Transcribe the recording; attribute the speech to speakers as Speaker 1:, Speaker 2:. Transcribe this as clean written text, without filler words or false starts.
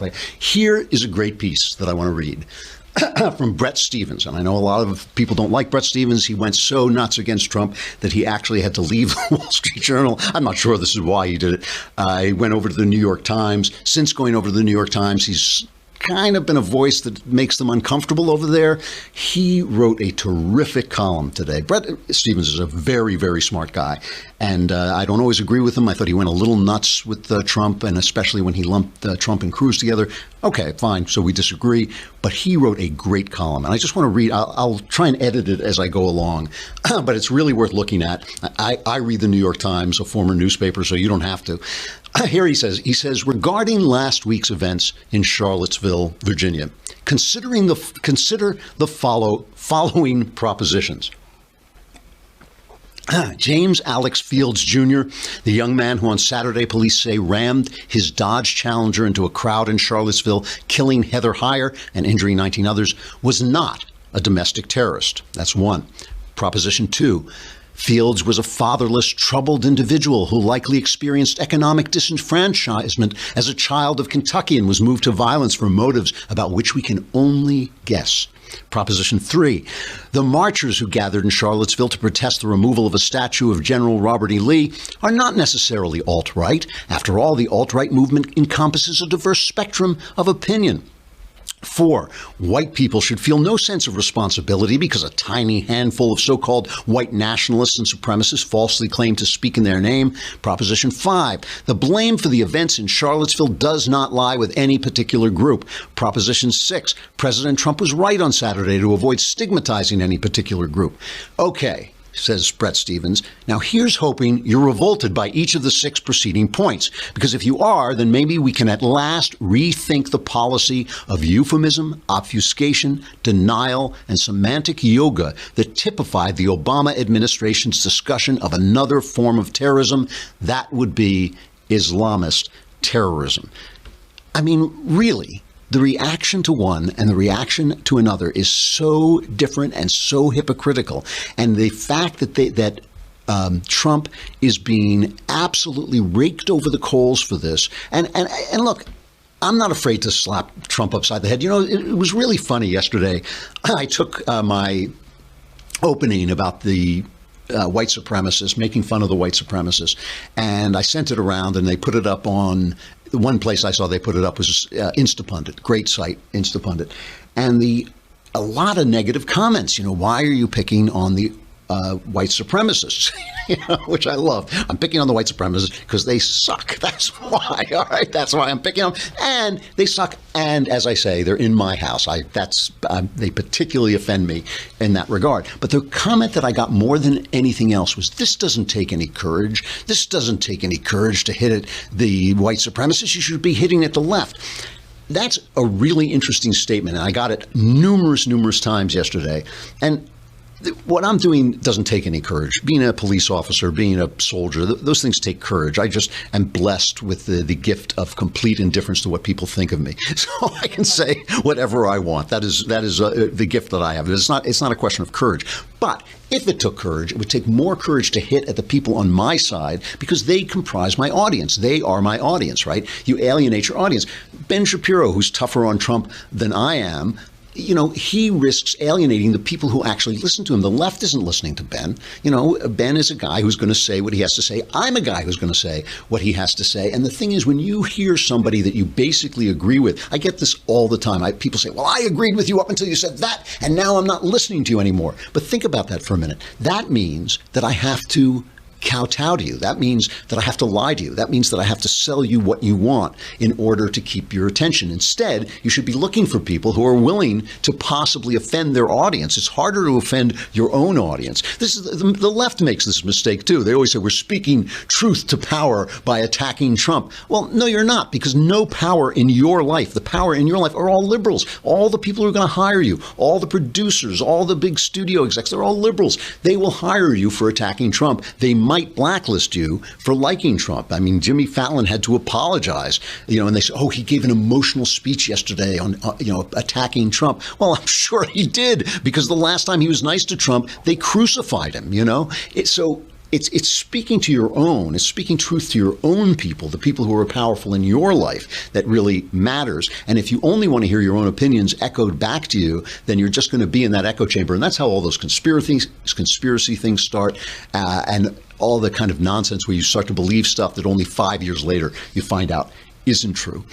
Speaker 1: Right. Here is a great piece that I want to read from Bret Stephens. And I know a lot of people don't like Bret Stephens. He went so nuts against Trump that he actually had to leave the Wall Street Journal. I'm not sure this is why he did it. He went over to the New York Times. Since going over to the New York Times, he's kind of been a voice that makes them uncomfortable over there. He wrote a terrific column today. Bret Stephens is a very, very smart guy. And I don't always agree with him. I thought he went a little nuts with Trump, and especially when he lumped Trump and Cruz together. Okay, fine. So we disagree. But he wrote a great column. And I just want to read. I'll try and edit it as I go along. But it's really worth looking at. I read the New York Times, a former newspaper, so you don't have to. Here he says, regarding last week's events in Charlottesville, Virginia, consider the following propositions. James Alex Fields Jr., the young man who on Saturday police say rammed his Dodge Challenger into a crowd in Charlottesville, killing Heather Heyer and injuring 19 others, was not a domestic terrorist. That's one. Proposition 2. Fields was a fatherless, troubled individual who likely experienced economic disenfranchisement as a child of Kentucky and was moved to violence for motives about which we can only guess. Proposition 3. The marchers who gathered in Charlottesville to protest the removal of a statue of General Robert E. Lee are not necessarily alt-right. After all, the alt-right movement encompasses a diverse spectrum of opinion. 4. White people should feel no sense of responsibility because a tiny handful of so-called white nationalists and supremacists falsely claim to speak in their name. Proposition 5. The blame for the events in Charlottesville does not lie with any particular group. Proposition 6. President Trump was right on Saturday to avoid stigmatizing any particular group. Okay, says Bret Stephens. Now, here's hoping you're revolted by each of the 6 preceding points, because if you are, then maybe we can at last rethink the policy of euphemism, obfuscation, denial, and semantic yoga that typified the Obama administration's discussion of another form of terrorism. That would be Islamist terrorism. I mean, really? The reaction to one and the reaction to another is so different and so hypocritical. And the fact that Trump is being absolutely raked over the coals for this. And look, I'm not afraid to slap Trump upside the head. You know, it was really funny yesterday. I took my opening about the white supremacists, making fun of the white supremacists, and I sent it around, and they put it up on. The one place I saw they put it up was Instapundit, great site, Instapundit, and a lot of negative comments. You know, why are you picking on the white supremacists? You know, which I love. I'm picking on the white supremacists because they suck. That's why. All right, that's why I'm picking on them. And they suck. And as I say, they're in my house. They particularly offend me in that regard. But the comment that I got more than anything else was, this doesn't take any courage. This doesn't take any courage to hit at the white supremacists. You should be hitting at the left. That's a really interesting statement. And I got it numerous times yesterday. And what I'm doing doesn't take any courage. Being a police officer, being a soldier, those things take courage. I just am blessed with the gift of complete indifference to what people think of me. So I can say whatever I want. That is the gift that I have. It's not a question of courage. But if it took courage, it would take more courage to hit at the people on my side because they comprise my audience. They are my audience, right? You alienate your audience. Ben Shapiro, who's tougher on Trump than I am, you know, he risks alienating the people who actually listen to him. The left isn't listening to Ben. You know, Ben is a guy who's going to say what he has to say. I'm a guy who's going to say what he has to say. And the thing is, when you hear somebody that you basically agree with, I get this all the time. People say, well, I agreed with you up until you said that, and now I'm not listening to you anymore. But think about that for a minute. That means that I have to kowtow to you. That means that I have to lie to you. That means that I have to sell you what you want in order to keep your attention. Instead, you should be looking for people who are willing to possibly offend their audience. It's harder to offend your own audience. This is the left makes this mistake too. They always say we're speaking truth to power by attacking Trump. Well, no, you're not, because no power in your life, the power in your life are all liberals. All the people who are going to hire you, all the producers, all the big studio execs, they're all liberals. They will hire you for attacking Trump. They might blacklist you for liking Trump. I mean, Jimmy Fallon had to apologize, you know, and they said, oh, he gave an emotional speech yesterday on, attacking Trump. Well, I'm sure he did, because the last time he was nice to Trump, they crucified him, you know. So it's speaking to your own, it's speaking truth to your own people, the people who are powerful in your life, that really matters. And if you only want to hear your own opinions echoed back to you, then you're just going to be in that echo chamber. And that's how all those conspiracy things start, and all the kind of nonsense where you start to believe stuff that only 5 years later you find out isn't true.